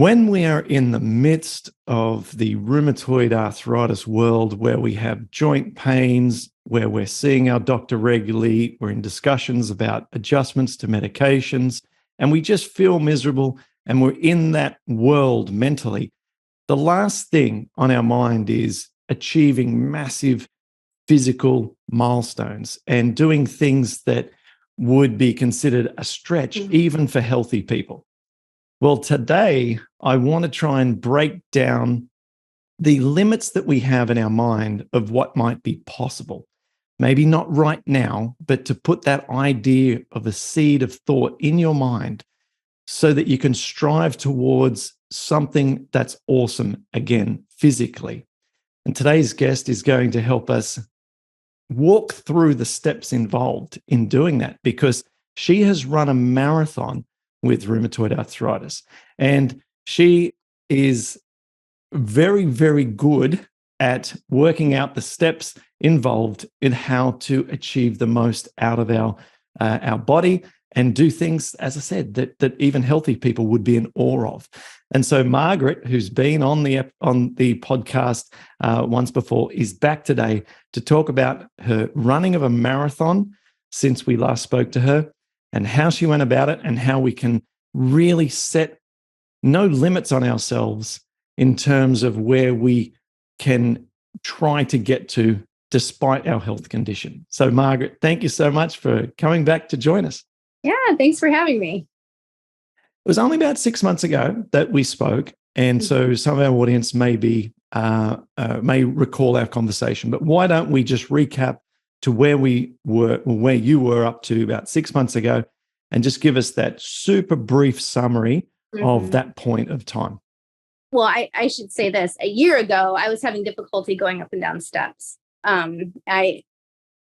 When we are in the midst of the rheumatoid arthritis world, where we have joint pains, where we're seeing our doctor regularly, we're in discussions about adjustments to medications, and we just feel miserable, and we're in that world mentally, the last thing on our mind is achieving massive physical milestones and doing things that would be considered a stretch, even for healthy people. Well, today I want to try and break down the limits that we have in our mind of what might be possible. Maybe not right now, but to put that idea of a seed of thought in your mind so that you can strive towards something that's awesome again, physically. And today's guest is going to help us walk through the steps involved in doing that, because she has run a marathon with rheumatoid arthritis. And she is very, very good at working out the steps involved in how to achieve the most out of our body and do things, as I said, that even healthy people would be in awe of. And so Margaret, who's been on the podcast once before, is back today to talk about her running of a marathon since we last spoke to her, and how she went about it, and how we can really set no limits on ourselves in terms of where we can try to get to despite our health condition. So Margaret, thank you so much for coming back to join us. Yeah, thanks for having me. It was only about 6 months ago that we spoke, and so some of our audience may recall our conversation. But why don't we just recap to where we were, or where you were up to about 6 months ago, and just give us that super brief summary of that point of time. Well, I should say this. A year ago, I was having difficulty going up and down steps. I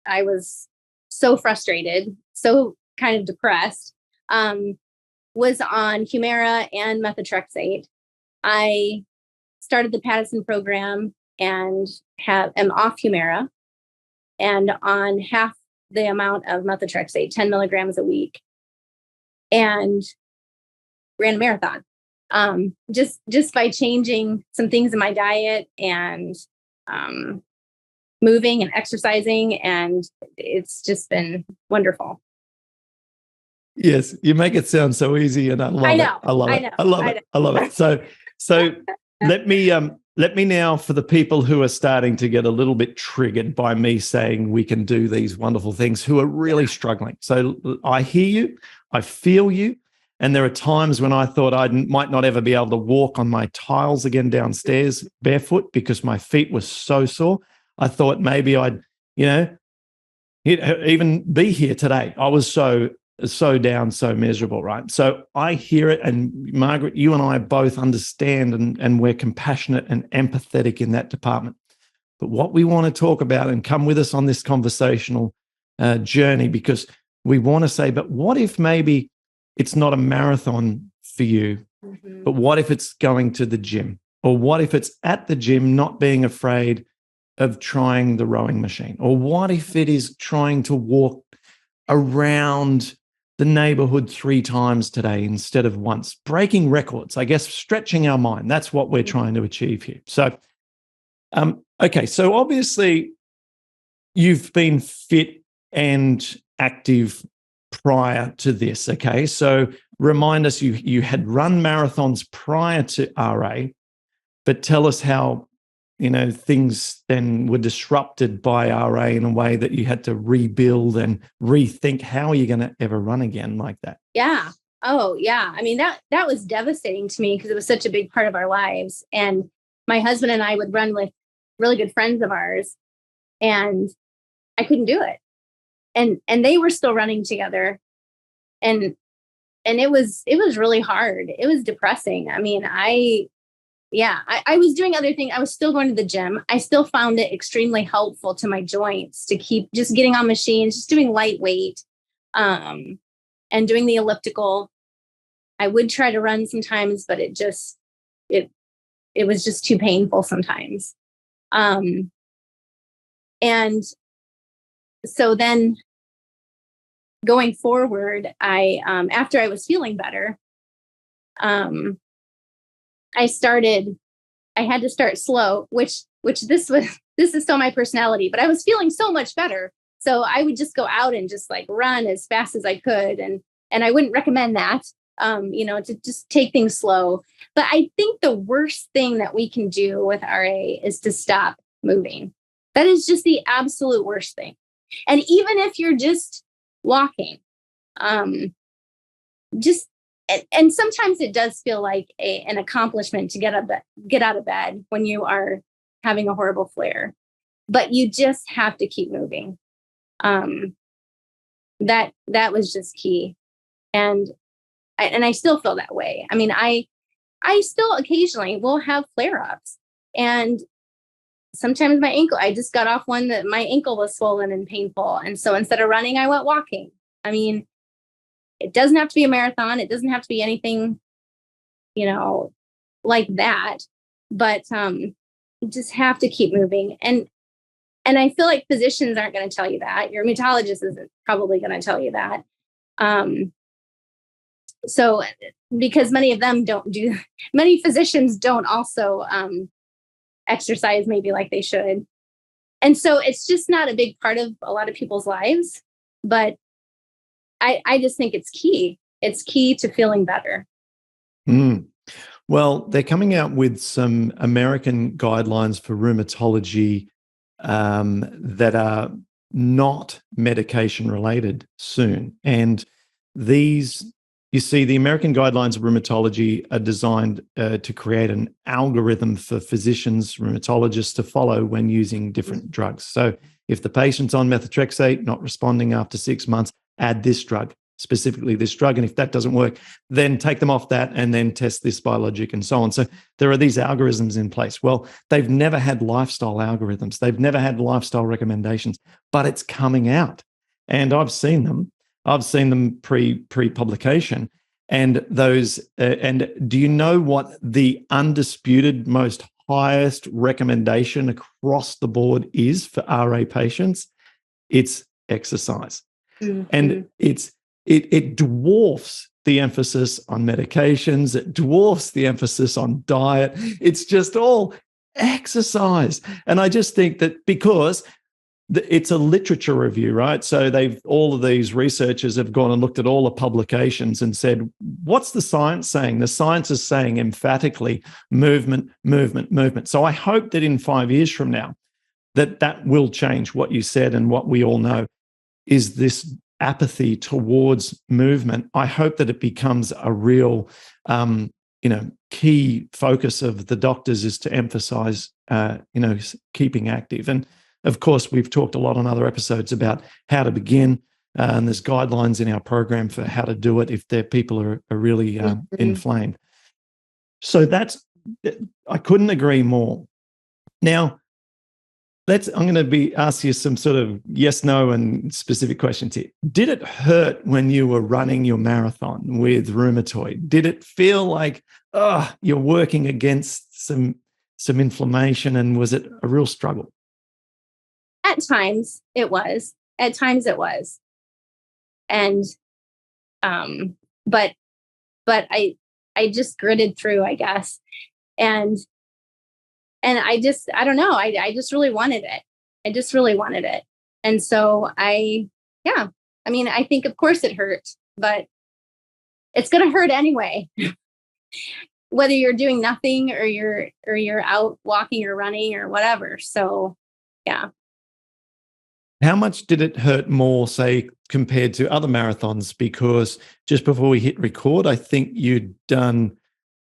was so frustrated, so kind of depressed, was on Humira and methotrexate. I started the Paddison program and am off Humira and on half the amount of methotrexate, 10 milligrams a week, and ran a marathon. Just by changing some things in my diet and moving and exercising, and it's just been wonderful. Yes, you make it sound so easy, and I love it. I love it. So let me now, for the people who are starting to get a little bit triggered by me saying we can do these wonderful things, who are really struggling. So I hear you, I feel you. And there are times when I thought I might not ever be able to walk on my tiles again downstairs barefoot because my feet were so sore. I thought maybe I'd, even be here today. I was so down, so miserable, right? So I hear it. And Margaret, you and I both understand, and we're compassionate and empathetic in that department. But what we want to talk about, and come with us on this conversational journey, because we want to say, but what if maybe it's not a marathon for you, but what if it's going to the gym? Or what if it's at the gym, not being afraid of trying the rowing machine? Or what if it is trying to walk around the neighborhood 3 times today instead of once? Breaking records, I guess, stretching our mind. That's what we're trying to achieve here. So, okay, so obviously you've been fit and active prior to this, okay? So remind us, you had run marathons prior to RA, but tell us how, things then were disrupted by RA in a way that you had to rebuild and rethink. How are you going to ever run again like that? Yeah. Oh, yeah. I mean, that was devastating to me because it was such a big part of our lives. And my husband and I would run with really good friends of ours, and I couldn't do it. And they were still running together. And it was really hard. It was depressing. I mean, I was doing other things. I was still going to the gym. I still found it extremely helpful to my joints to keep just getting on machines, just doing lightweight, and doing the elliptical. I would try to run sometimes, but it was just too painful sometimes. And so then going forward, I after I was feeling better, I had to start slow, which this is so my personality, but I was feeling so much better. So I would just go out and just like run as fast as I could. And I wouldn't recommend that, to just take things slow. But I think the worst thing that we can do with RA is to stop moving. That is just the absolute worst thing. And even if you're just walking, and sometimes it does feel like an accomplishment to get out of bed when you are having a horrible flare, but you just have to keep moving. That was just key. And I still feel that way. I mean, I still occasionally will have flare-ups, and sometimes my ankle, I just got off one that my ankle was swollen and painful. And so instead of running, I went walking. I mean, it doesn't have to be a marathon. It doesn't have to be anything, like that. But you just have to keep moving. And I feel like physicians aren't going to tell you that. Your rheumatologist isn't probably going to tell you that. So because many physicians don't also exercise maybe like they should. And so it's just not a big part of a lot of people's lives. But I just think it's key. It's key to feeling better. Well, they're coming out with some American guidelines for rheumatology that are not medication related soon. And these, you see, the American guidelines of rheumatology are designed to create an algorithm for physicians, rheumatologists to follow when using different drugs. So if the patient's on methotrexate, not responding after 6 months, add this drug, specifically this drug. And if that doesn't work, then take them off that and then test this biologic and so on. So there are these algorithms in place. Well, they've never had lifestyle algorithms. They've never had lifestyle recommendations, but it's coming out. And I've seen them. I've seen them pre-publication. And those, and do you know what the undisputed most highest recommendation across the board is for RA patients? It's exercise. Mm-hmm. And it dwarfs the emphasis on medications. It dwarfs the emphasis on diet. It's just all exercise. And I just think that because it's a literature review, right? So all of these researchers have gone and looked at all the publications and said, what's the science saying? The science is saying emphatically movement, movement, movement. So I hope that in 5 years from now, that will change. What you said and what we all know is this apathy towards movement. I hope that it becomes a real, key focus of the doctors is to emphasize, keeping active. And of course, we've talked a lot on other episodes about how to begin, and there's guidelines in our program for how to do it if their people are really inflamed. So I couldn't agree more. Now, I'm going to ask you some sort of yes, no, and specific questions here. Did it hurt when you were running your marathon with rheumatoid? Did it feel like, you're working against some inflammation, and was it a real struggle? At times it was. And, but I just gritted through, I guess. And I don't know. I just really wanted it. And so I think of course it hurt, but it's going to hurt anyway, whether you're doing nothing or you're out walking or running or whatever. So, yeah. How much did it hurt more, say, compared to other marathons? Because just before we hit record, I think you'd done,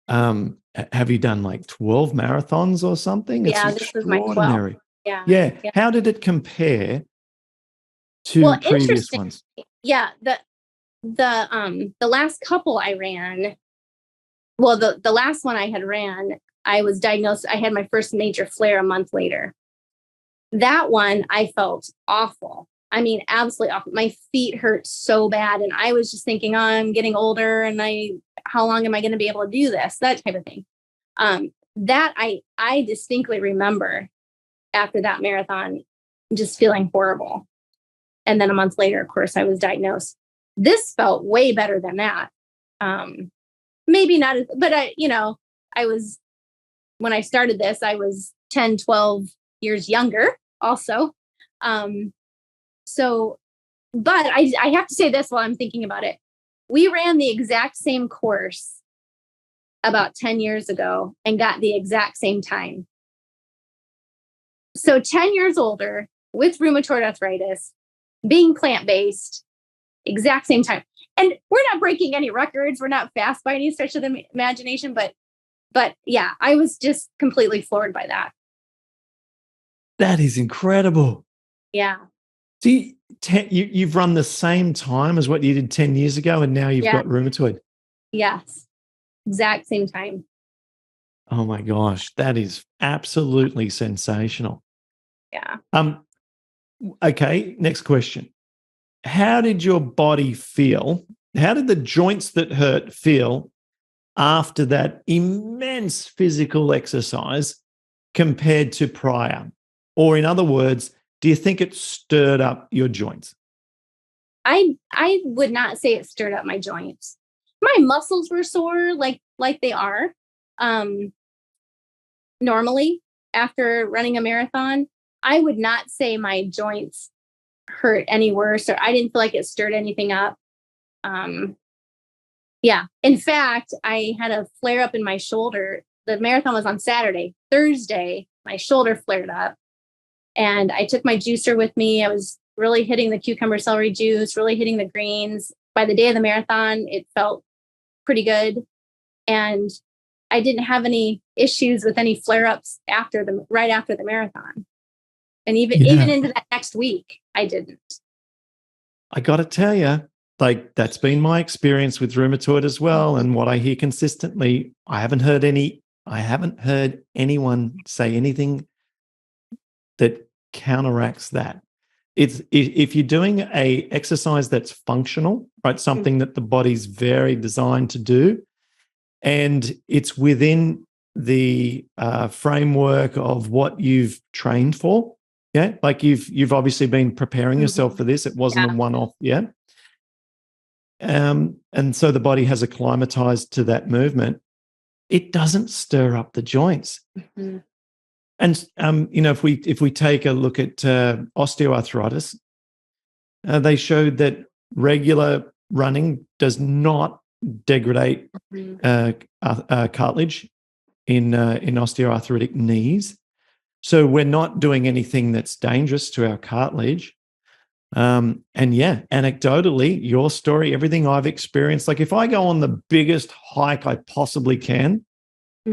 have you done like 12 marathons or something? Yeah, it's this was my 12. Yeah. How did it compare to previous ones? Yeah, the last couple I ran, well, the last one I had ran, I was diagnosed, I had my first major flare a month later. That one, I felt awful. I mean, absolutely awful. My feet hurt so bad. And I was just thinking, I'm getting older and how long am I going to be able to do this? That type of thing. That I distinctly remember after that marathon, just feeling horrible. And then a month later, of course, I was diagnosed. This felt way better than that. Maybe not, but when I started this, I was 10, 12 years younger also. But I have to say this while I'm thinking about it. We ran the exact same course about 10 years ago and got the exact same time. So 10 years older with rheumatoid arthritis, being plant-based, exact same time. And we're not breaking any records. We're not fast by any stretch of the imagination, but yeah, I was just completely floored by that. That is incredible. Yeah. See, you've run the same time as what you did 10 years ago, and now you've got rheumatoid. Yes. Exact same time. Oh my gosh, that is absolutely sensational. Yeah. Okay, next question. How did your body feel? How did the joints that hurt feel after that immense physical exercise compared to prior? Or in other words, do you think it stirred up your joints? I would not say it stirred up my joints. My muscles were sore like they are normally after running a marathon. I would not say my joints hurt any worse, or I didn't feel like it stirred anything up. Yeah. In fact, I had a flare up in my shoulder. The marathon was on Saturday. Thursday, my shoulder flared up, and I took my juicer with me. I was really hitting the cucumber celery juice, really hitting the greens. By the day of the marathon, it felt pretty good. And I didn't have any issues with any flare-ups right after the marathon. And even into that next week, I didn't. I got to tell you, like, that's been my experience with rheumatoid as well. And what I hear consistently, I haven't heard anyone say anything that counteracts that. It's if you're doing a exercise that's functional, right? Something that the body's very designed to do, and it's within the framework of what you've trained for. Yeah, like you've obviously been preparing yourself for this. It wasn't a one-off. Yeah. And so the body has acclimatized to that movement. It doesn't stir up the joints. Mm-hmm. And if we take a look at osteoarthritis, they showed that regular running does not degrade cartilage in osteoarthritic knees. So we're not doing anything that's dangerous to our cartilage. And yeah, anecdotally, your story, everything I've experienced, like if I go on the biggest hike I possibly can,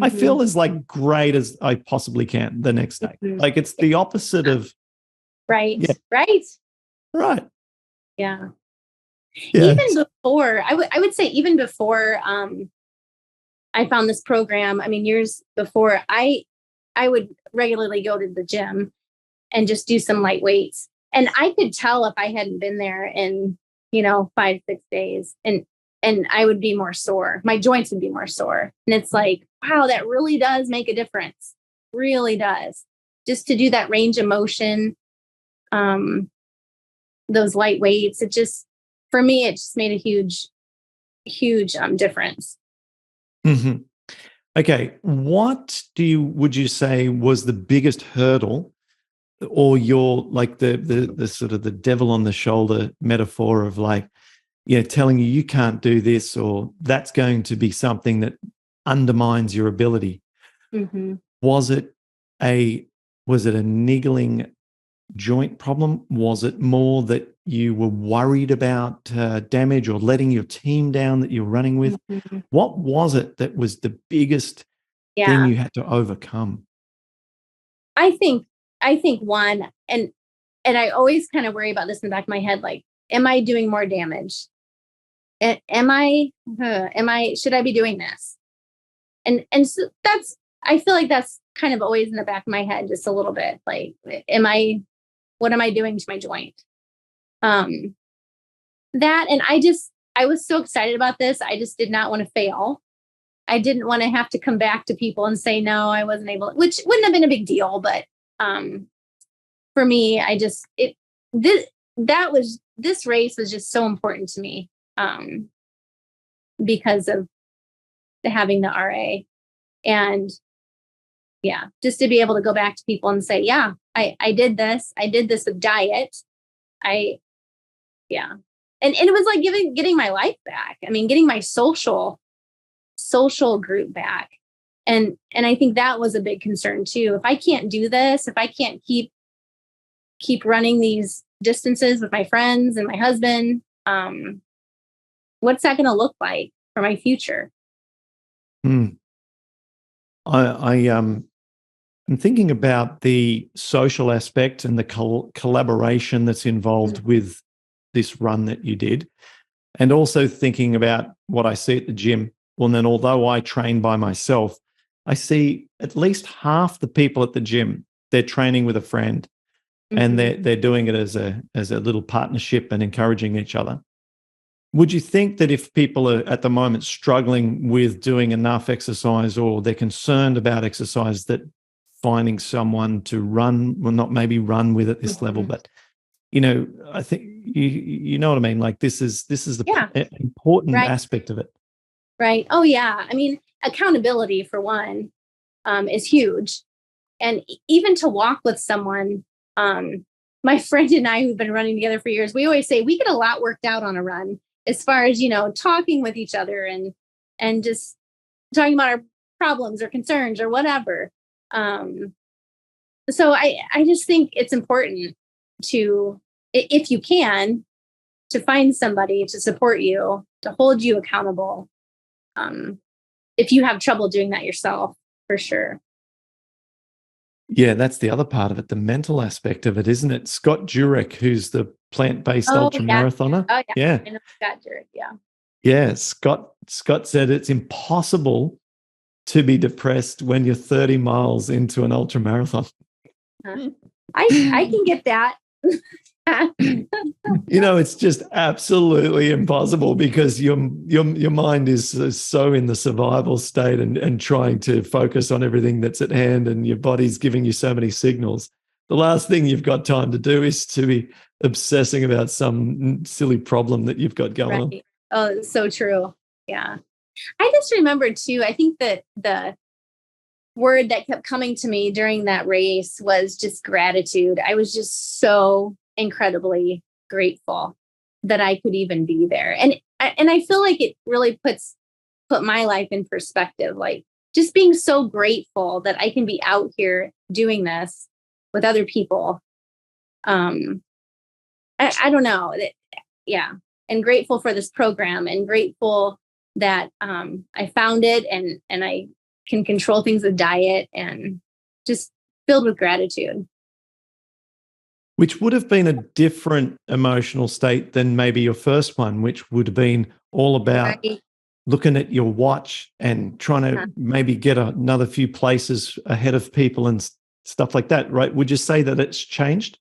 I feel as like great as I possibly can the next day. Like it's the opposite of right. Yeah. Right. Yeah. Even before, I would say even before I found this program, I mean, years before, I would regularly go to the gym and just do some light weights. And I could tell if I hadn't been there in, 5-6 days, and I would be more sore. My joints would be more sore. And it's like, wow, that really does make a difference. Really does. Just to do that range of motion, those light weights, for me, it just made a huge, huge difference. Mm-hmm. Okay. What would you say was the biggest hurdle, or your, like the sort of the devil on the shoulder metaphor of like, telling you can't do this, or that's going to be something that undermines your ability? Mm-hmm. Was it a niggling joint problem? Was it more that you were worried about damage or letting your team down that you're running with? Mm-hmm. What was it that was the biggest thing you had to overcome? I think one, and I always kind of worry about this in the back of my head, like, am I doing more damage? Should I be doing this? And so I feel like that's kind of always in the back of my head, just a little bit, like, what am I doing to my joint? That, and I was so excited about this. I just did not want to fail. I didn't want to have to come back to people and say, no, I wasn't able, which wouldn't have been a big deal. But for me, this race was just so important to me because of having the RA. And yeah, just to be able to go back to people and say, yeah, I did this. I did this with diet. Yeah. And it was like getting my life back. I mean, getting my social group back. And I think that was a big concern too. If I can't do this, if I can't keep running these distances with my friends and my husband, what's that going to look like for my future? I'm thinking about the social aspect and the collaboration that's involved with this run that you did, and also thinking about what I see at the gym. Well, then, although I train by myself, I see at least half the people at the gym, they're training with a friend, and they're doing it as a little partnership and encouraging each other. Would you think that if people are at the moment struggling with doing enough exercise, or they're concerned about exercise, that finding someone to run, well, not maybe run with at this level, but I think you know what I mean. Like this is the important aspect of it. Right. Oh yeah. I mean, accountability for one is huge, and even to walk with someone. My friend and I, who've been running together for years, we always say we get a lot worked out on a run, as far as talking with each other and just talking about our problems or concerns or whatever. So I just think it's important to, if you can, to find somebody to support you, to hold you accountable. If you have trouble doing that yourself, for sure. Yeah, that's the other part of it, the mental aspect of it, isn't it? Scott Jurek, who's the plant-based ultra marathoner. Oh yeah. I know Scott Jurek, yeah. Yeah, Scott said it's impossible to be depressed when you're 30 miles into an ultra marathon. I can get that. It's just absolutely impossible, because your mind is so in the survival state and trying to focus on everything that's at hand, and your body's giving you so many signals. The last thing you've got time to do is to be obsessing about some silly problem that you've got going on. Oh, it's so true. Yeah. I just remembered too, I think that the word that kept coming to me during that race was just gratitude. I was just so incredibly grateful that I could even be there. And I feel like it really put my life in perspective, like just being so grateful that I can be out here doing this with other people. I don't know. Yeah. And grateful for this program, and grateful that I found it, and I can control things with diet, and just filled with gratitude. Which would have been a different emotional state than maybe your first one, which would have been all about looking at your watch and trying to maybe get another few places ahead of people and stuff like that, right? Would you say that it's changed?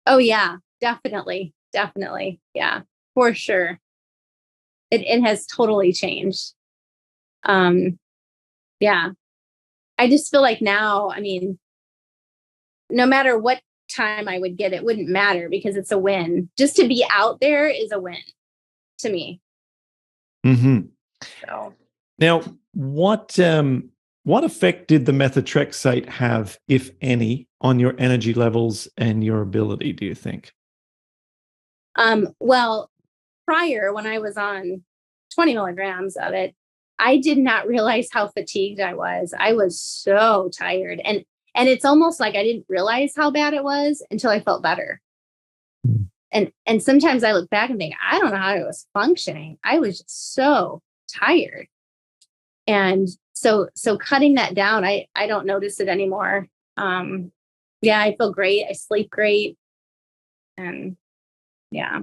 Oh, yeah, definitely. Definitely. Yeah, for sure. It has totally changed. Yeah. I just feel like now, I mean, no matter what time I would get, it wouldn't matter, because it's a win. Just to be out there is a win to me. So. Now, what effect did the methotrexate have, if any, on your energy levels and your ability, do you think? Well, prior, when I was on 20 milligrams of it, I did not realize how fatigued I was. I was so tired. And it's almost like I didn't realize how bad it was until I felt better. And sometimes I look back and think, I don't know how I was functioning. I was just so tired. And so cutting that down, I don't notice it anymore. Yeah, I feel great. I sleep great. And yeah.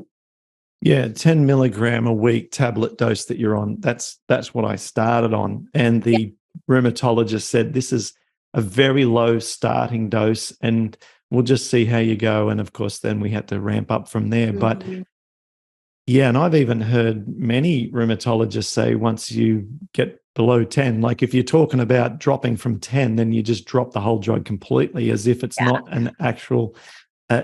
Yeah, 10 milligram a week tablet dose that you're on. That's what I started on. And the rheumatologist said, this is a very low starting dose, and we'll just see how you go. And of course, then we had to ramp up from there. But yeah, and I've even heard many rheumatologists say once you get below 10, like if you're talking about dropping from 10, then you just drop the whole drug completely, as if it's not an actual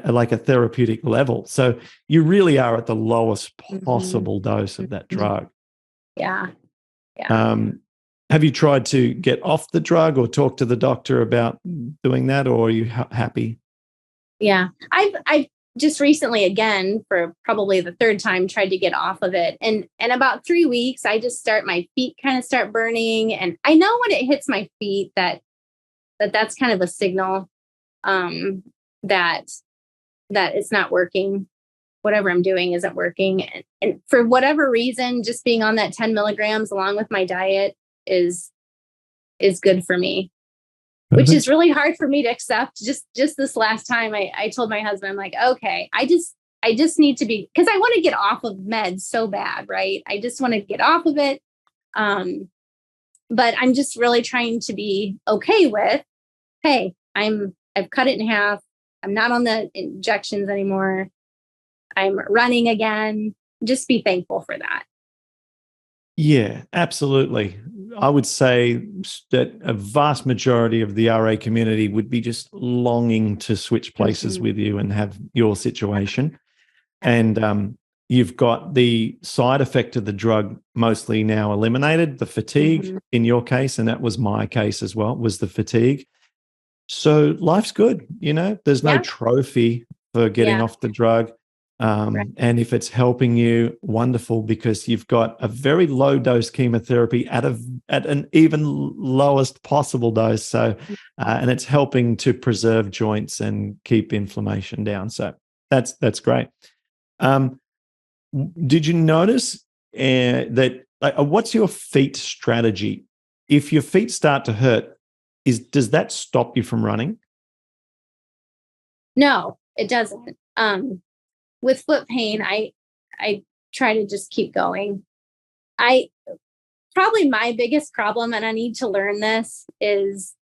like a therapeutic level. So you really are at the lowest possible dose of that drug. Yeah. Have you tried to get off the drug or talk to the doctor about doing that, or are you happy? Yeah. I've just recently, again, for probably the third time, tried to get off of it. And about 3 weeks, I just my feet kind of start burning. And I know when it hits my feet that's kind of a signal that it's not working. Whatever I'm doing isn't working. And for whatever reason, just being on that 10 milligrams along with my diet is good for me. Perfect. Which is really hard for me to accept. Just this last time, I told my husband, I'm like, okay, I just need to be, because I want to get off of meds so bad, right? I just want to get off of it. But I'm just really trying to be okay with, hey, I've cut it in half. I'm not on the injections anymore. I'm running again. Just be thankful for that. Yeah, absolutely. I would say that a vast majority of the RA community would be just longing to switch places with you and have your situation. And you've got the side effect of the drug mostly now eliminated, the fatigue in your case, and that was my case as well, was the fatigue. So life's good, there's no trophy for getting off the drug. And if it's helping you, wonderful, because you've got a very low dose chemotherapy at an even lowest possible dose. So, and it's helping to preserve joints and keep inflammation down. So that's great. Did you notice that? What's your feet strategy? If your feet start to hurt, does that stop you from running? No, it doesn't. With foot pain, I try to just keep going. Probably my biggest problem, and I need to learn this, is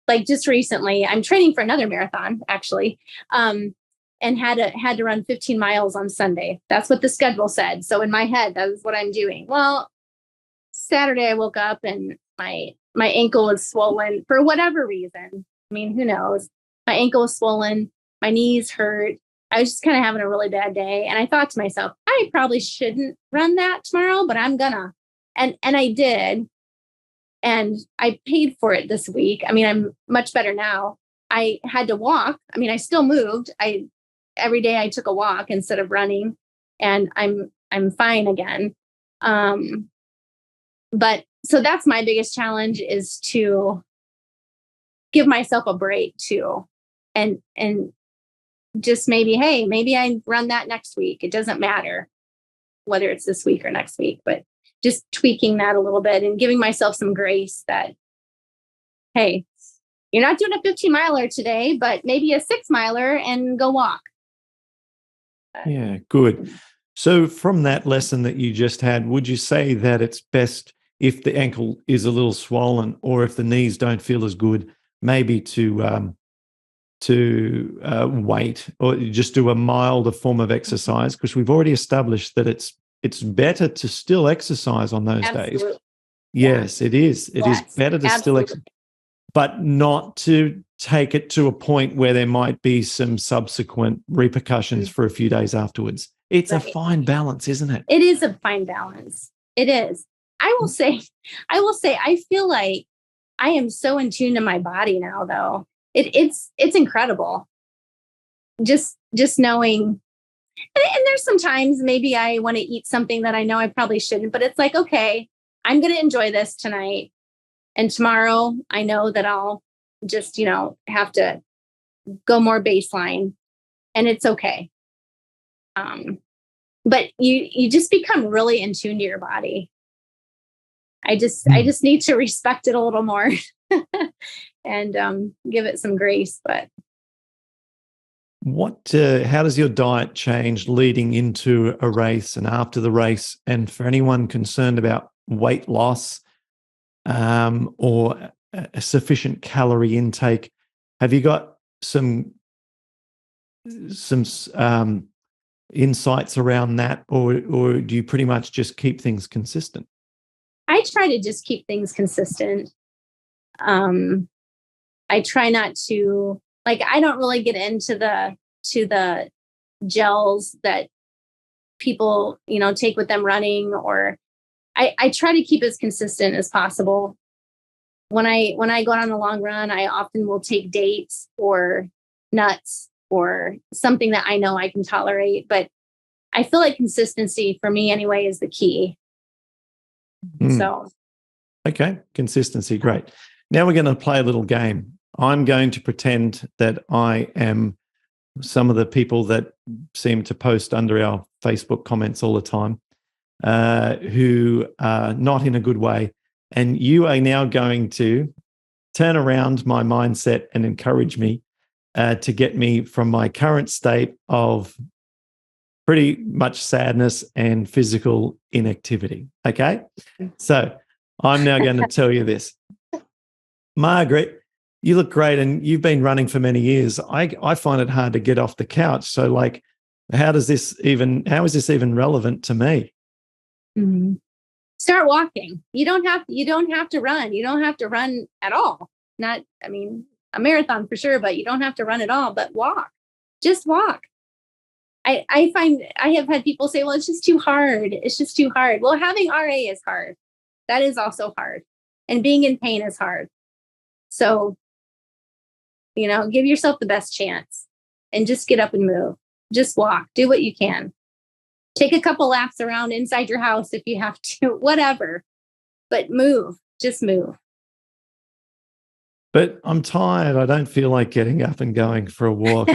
like just recently, I'm training for another marathon actually, and had to run 15 miles on Sunday. That's what the schedule said. So in my head, that was what I'm doing. Well, Saturday I woke up and my ankle was swollen for whatever reason. I mean, who knows? My ankle was swollen. My knees hurt. I was just kind of having a really bad day. And I thought to myself, I probably shouldn't run that tomorrow, but I'm gonna. And I did. And I paid for it this week. I mean, I'm much better now. I had to walk. I mean, I still moved. Every day I took a walk instead of running, and I'm fine again. But so that's my biggest challenge, is to give myself a break too. And just maybe I run that next week. It doesn't matter whether it's this week or next week, but just tweaking that a little bit and giving myself some grace that, hey, you're not doing a 15 miler today, but maybe a 6 miler, and go walk. Yeah, good. So from that lesson that you just had, would you say that it's best, if the ankle is a little swollen or if the knees don't feel as good, maybe to wait or just do a milder form of exercise? Because we've already established that it's better to still exercise on those days. Yes, it is. It is better to still exercise, but not to take it to a point where there might be some subsequent repercussions for a few days afterwards. It's a fine balance, isn't it? It is a fine balance. It is. I will say, I feel like I am so in tune to my body now, though. It's incredible. Just knowing, and there's sometimes maybe I want to eat something that I know I probably shouldn't, but it's like, okay, I'm going to enjoy this tonight. And tomorrow I know that I'll just, have to go more baseline, and it's okay. But you just become really in tune to your body. I just need to respect it a little more and give it some grace. But how does your diet change leading into a race and after the race? And for anyone concerned about weight loss or a sufficient calorie intake, have you got some insights around that, or do you pretty much just keep things consistent? I try to just keep things consistent. I try not to, I don't really get into the gels that people, take with them running, or I try to keep as consistent as possible. when I go on a long run, I often will take dates or nuts or something that I know I can tolerate. But I feel like consistency for me anyway is the key. So, okay, consistency, great. Now we're going to play a little game. I'm going to pretend that I am some of the people that seem to post under our Facebook comments all the time, who are not in a good way. And you are now going to turn around my mindset and encourage me to get me from my current state of pretty much sadness and physical inactivity. Okay? So I'm now going to tell you this. Margaret, you look great and you've been running for many years. I find it hard to get off the couch. So like, how is this even relevant to me? mm-hmm. Start walking. You don't have to run. You don't have to run at all. A marathon for sure, but you don't have to run at all, but walk. Just walk. I find I have had people say, well, it's just too hard. It's just too hard. Well, having RA is hard. That is also hard. And being in pain is hard. So, give yourself the best chance and just get up and move. Just walk. Do what you can. Take a couple laps around inside your house if you have to, whatever. But move. Just move. But I'm tired. I don't feel like getting up and going for a walk.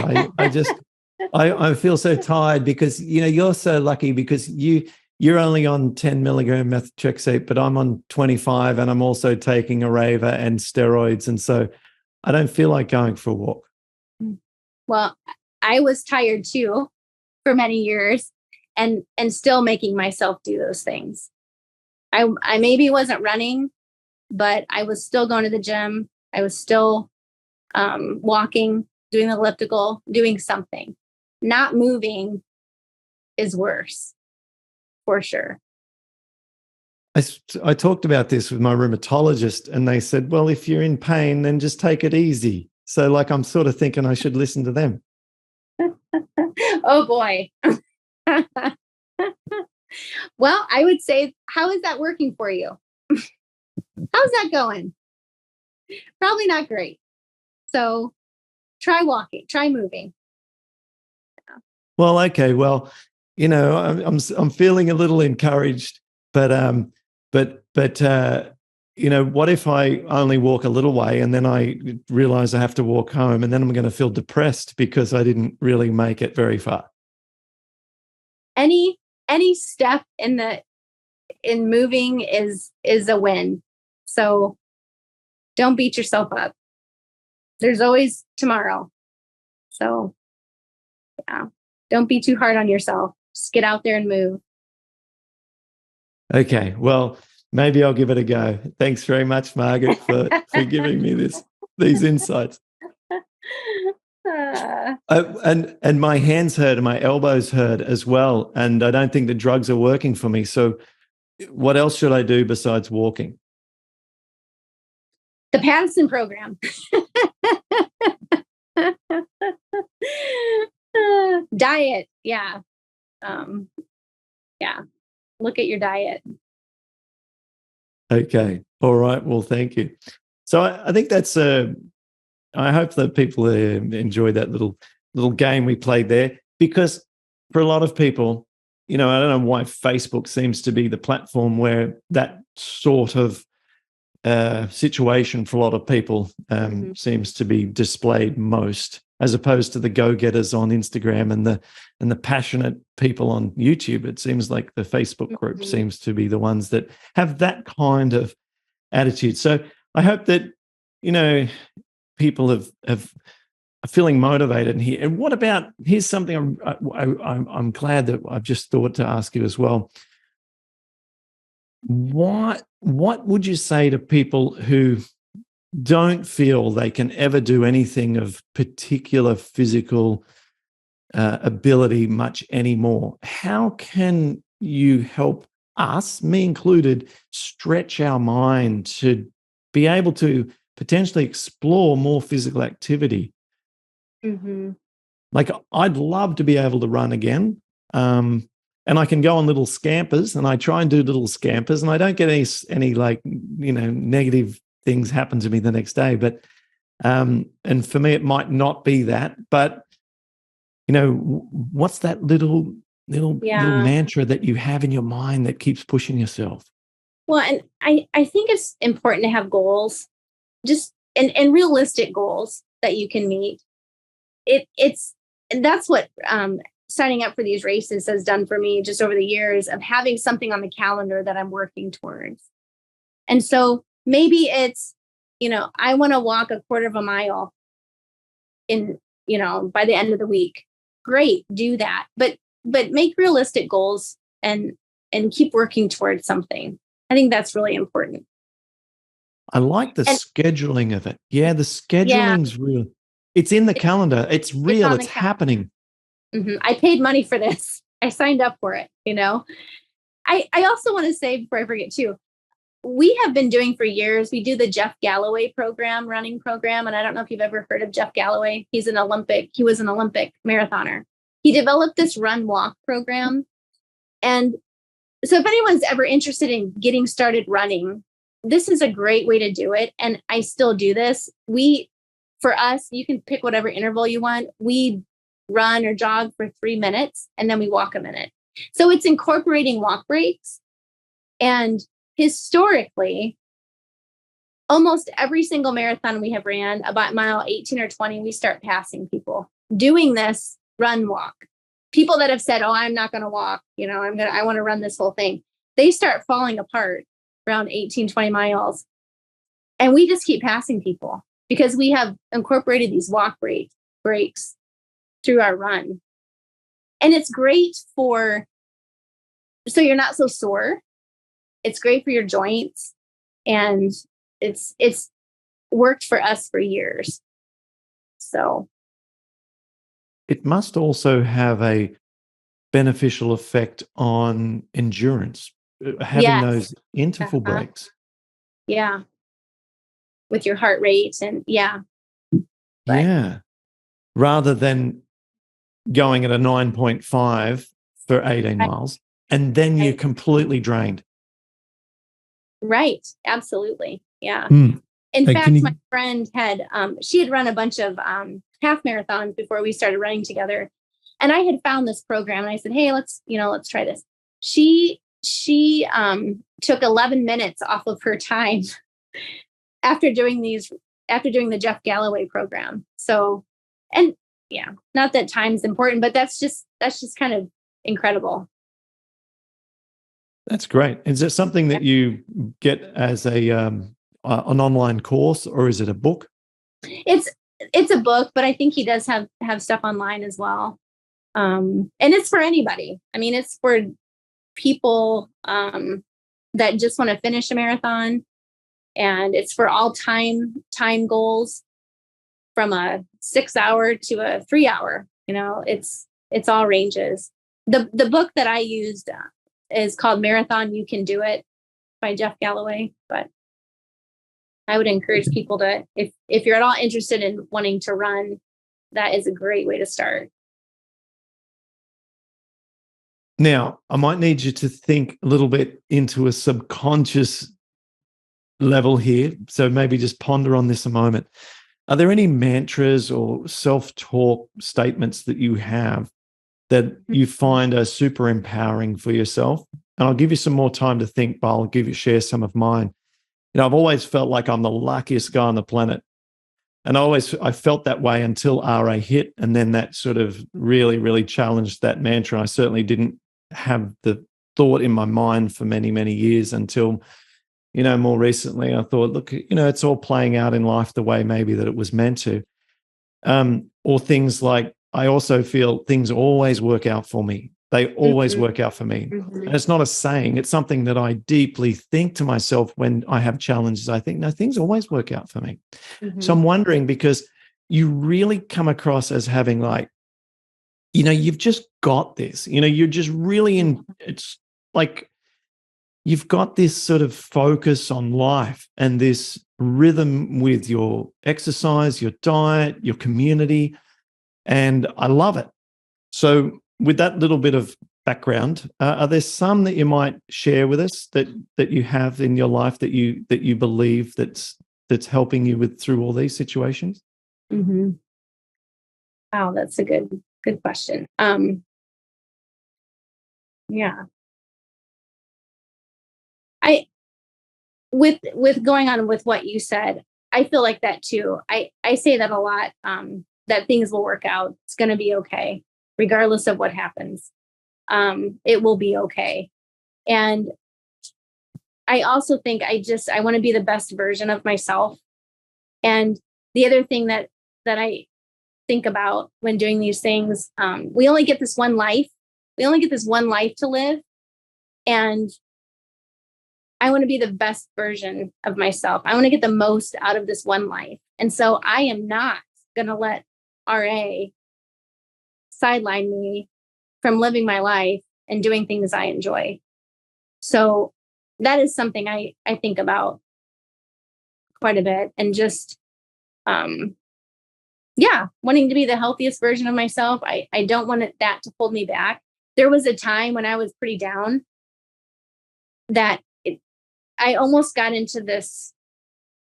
I feel so tired because, you're so lucky because you're only on 10 milligram methotrexate, but I'm on 25 and I'm also taking Arava and steroids. And so I don't feel like going for a walk. Well, I was tired too for many years and still making myself do those things. I maybe wasn't running, but I was still going to the gym. I was still walking, doing the elliptical, doing something. Not moving is worse, for sure. I talked about this with my rheumatologist and they said, well, if you're in pain, then just take it easy. So like, I'm sort of thinking I should listen to them. Oh boy. Well, I would say, how is that working for you? How's that going? Probably not great. So try walking, try moving. Well, okay. Well, I'm feeling a little encouraged, but what if I only walk a little way and then I realize I have to walk home and then I'm going to feel depressed because I didn't really make it very far? Any step in moving is a win. So don't beat yourself up. There's always tomorrow. So yeah, don't be too hard on yourself. Just get out there and move. Okay. Well, maybe I'll give it a go. Thanks very much, Margaret, for giving me these insights. And my hands hurt and my elbows hurt as well. And I don't think the drugs are working for me. So what else should I do besides walking? The Patterson program. Diet. Yeah. Yeah. Look at your diet. Okay. All right. Well, thank you. So I think that's I hope that people enjoy that little game we played there, because for a lot of people, I don't know why Facebook seems to be the platform where that sort of situation for a lot of people seems to be displayed most, as opposed to the go-getters on Instagram and the passionate people on YouTube. It seems like the Facebook group seems to be the ones that have that kind of attitude. So I hope that people are feeling motivated here. And what about, here's something I'm glad that I've just thought to ask you as well. What would you say to people who don't feel they can ever do anything of particular physical ability much anymore? How can you help us, me included, stretch our mind to be able to potentially explore more physical activity? Like, I'd love to be able to run again. And I can go on little scampers, and I try and do little scampers, and I don't get any like, negative things happen to me the next day. But and for me, it might not be that. But what's that little mantra that you have in your mind that keeps pushing yourself? Well, and I think it's important to have goals, just and realistic goals that you can meet. And that's what signing up for these races has done for me just over the years, of having something on the calendar that I'm working towards. And so maybe it's, I want to walk a quarter of a mile by the end of the week. Great, do that. But make realistic goals and keep working towards something. I think that's really important. I like the scheduling of it. Yeah, the scheduling's real. It's in the calendar. It's real. It's happening. Mm-hmm. I paid money for this. I signed up for it, I also want to say, before I forget too, we have been doing for years, we do the Jeff Galloway running program. And I don't know if you've ever heard of Jeff Galloway. He was an Olympic marathoner. He developed this run walk program. And so if anyone's ever interested in getting started running, this is a great way to do it. And I still do this. For us, you can pick whatever interval you want. We run or jog for 3 minutes and then we walk a minute. So it's incorporating walk breaks. And historically, almost every single marathon we have ran, about mile 18 or 20, we start passing people doing this run walk. People that have said, "Oh, I'm not going to walk, I want to run this whole thing." They start falling apart around 18, 20 miles. And we just keep passing people because we have incorporated these walk breaks through our run. And it's great so you're not so sore. It's great for your joints. And it's worked for us for years. So it must also have a beneficial effect on endurance, having those interval breaks. Yeah. With your heart rate and yeah. Rather than going at a 9.5 for 18 miles and then you're completely drained. Right. Absolutely. Yeah. In fact, my friend she had run a bunch of half marathons before we started running together. And I had found this program and I said, "Hey, let's try this." She took 11 minutes off of her time after doing the Jeff Galloway program. So, and yeah, not that time's important, but that's just kind of incredible. That's great. Is it something that you get as an online course, or is it a book? It's a book, but I think he does have stuff online as well. And it's for anybody. I mean, it's for people that just want to finish a marathon, and it's for all time goals, from a 6-hour to a 3-hour. It's all ranges. The book that I used is called Marathon You Can Do It by Jeff Galloway. But I would encourage people to, if you're at all interested in wanting to run, that is a great way to start. Now, I might need you to think a little bit into a subconscious level here. So maybe just ponder on this a moment. Are there any mantras or self-talk statements that you have that you find are super empowering for yourself? And I'll give you some more time to think, but I'll share some of mine. I've always felt like I'm the luckiest guy on the planet. And I felt that way until RA hit. And then that sort of really, really challenged that mantra. I certainly didn't have the thought in my mind for many, many years until, more recently I thought, look, it's all playing out in life the way maybe that it was meant to. Or things like, I also feel things always work out for me. They always work out for me. And it's not a saying. It's something that I deeply think to myself when I have challenges. I think, no, things always work out for me. So I'm wondering, because you really come across as having like, you've just got this, you're just really it's like you've got this sort of focus on life and this rhythm with your exercise, your diet, your community. And I love it. So with that little bit of background, are there some that you might share with us that you have in your life that you believe that's that's helping you through all these situations? Mm-hmm. Wow, that's a good question. Yeah. I with going on with what you said, I feel like that too. I say that a lot, that things will work out. It's going to be okay, regardless of what happens. It will be okay. And I also think I want to be the best version of myself. And the other thing that I think about when doing these things, we only get this one life. We only get this one life to live. And I want to be the best version of myself. I want to get the most out of this one life. And so I am not going to let RA sideline me from living my life and doing things I enjoy. So that is something I think about quite a bit, and just, wanting to be the healthiest version of myself. I don't want that to hold me back. There was a time when I was pretty down that I almost got into this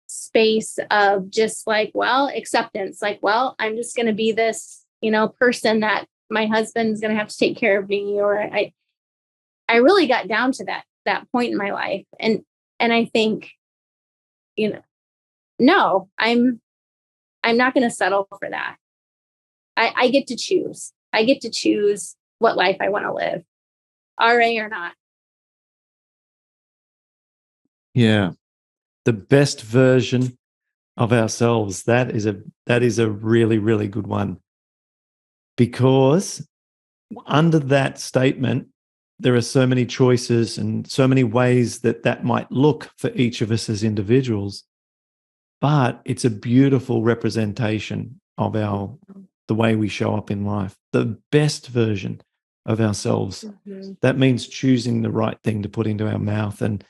space of just like, well, acceptance, like, well, I'm just going to be this, person that my husband's going to have to take care of me. Or I really got down to that point in my life. And I think, no, I'm not going to settle for that. I get to choose. I get to choose what life I want to live, RA or not. Yeah. The best version of ourselves. That is a really, really good one. Because under that statement, there are so many choices and so many ways that might look for each of us as individuals. But it's a beautiful representation of the way we show up in life, the best version of ourselves. Mm-hmm. That means choosing the right thing to put into our mouth and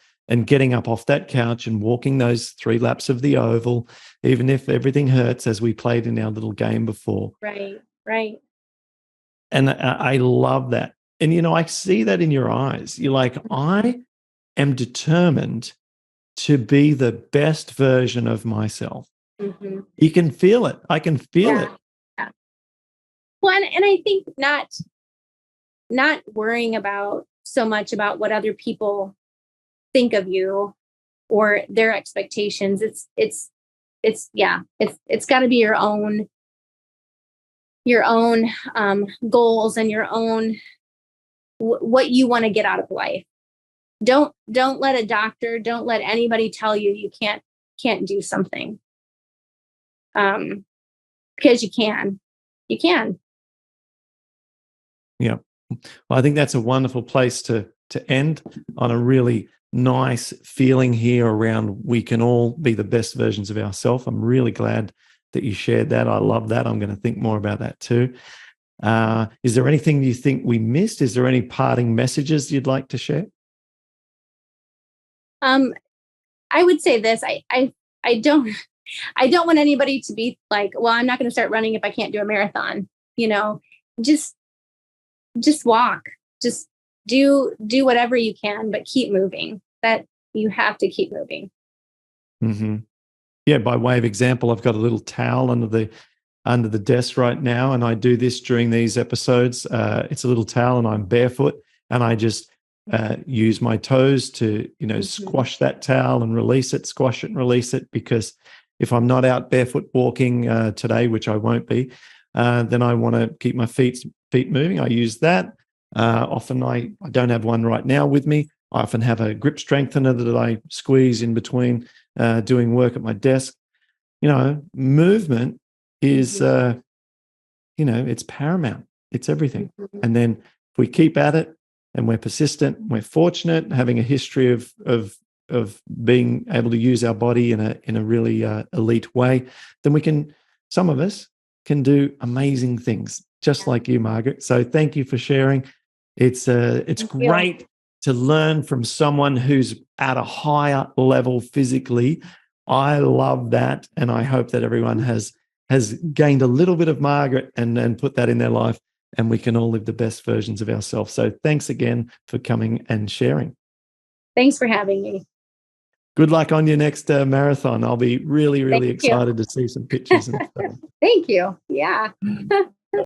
getting up off that couch and walking those 3 laps of the oval, even if everything hurts, as we played in our little game before. Right. And I love that. And, I see that in your eyes. You're like, I am determined to be the best version of myself. Mm-hmm. You can feel it. I can feel it. Yeah. Well, and I think not worrying about so much about what other people think of you or their expectations. It's got to be your own goals and your own what you want to get out of life. Don't let a doctor, don't let anybody tell you can't do something. Because you can. Yeah. Well, I think that's a wonderful place to end on a really nice feeling here around we can all be the best versions of ourselves. I'm really glad that you shared that. I love that. I'm going to think more about that too. Is there anything you think we missed? Is there any parting messages you'd like to share? I would say this. I don't want anybody to be like, well, I'm not going to start running if I can't do a marathon. Just walk. Just do whatever you can, but keep moving. That you have to keep moving. Mm-hmm. Yeah. By way of example, I've got a little towel under the desk right now, and I do this during these episodes. It's a little towel, and I'm barefoot, and I just use my toes to, squash that towel and release it, squash it and release it. Because if I'm not out barefoot walking today, which I won't be, then I want to keep my feet moving. I use that. Often I don't have one right now with me. I often have a grip strengthener that I squeeze in between doing work at my desk. Movement is, it's paramount. It's everything. And then if we keep at it and we're persistent, we're fortunate, having a history of being able to use our body in a really elite way, then some of us can do amazing things, just like you, Margaret. So thank you for sharing. It's great to learn from someone who's at a higher level physically. I love that, and I hope that everyone has gained a little bit of Margaret and put that in their life, and we can all live the best versions of ourselves. So thanks again for coming and sharing. Thanks for having me. Good luck on your next marathon. I'll be really, really Thank you. excited to see some pictures and stuff. Thank you. Yeah.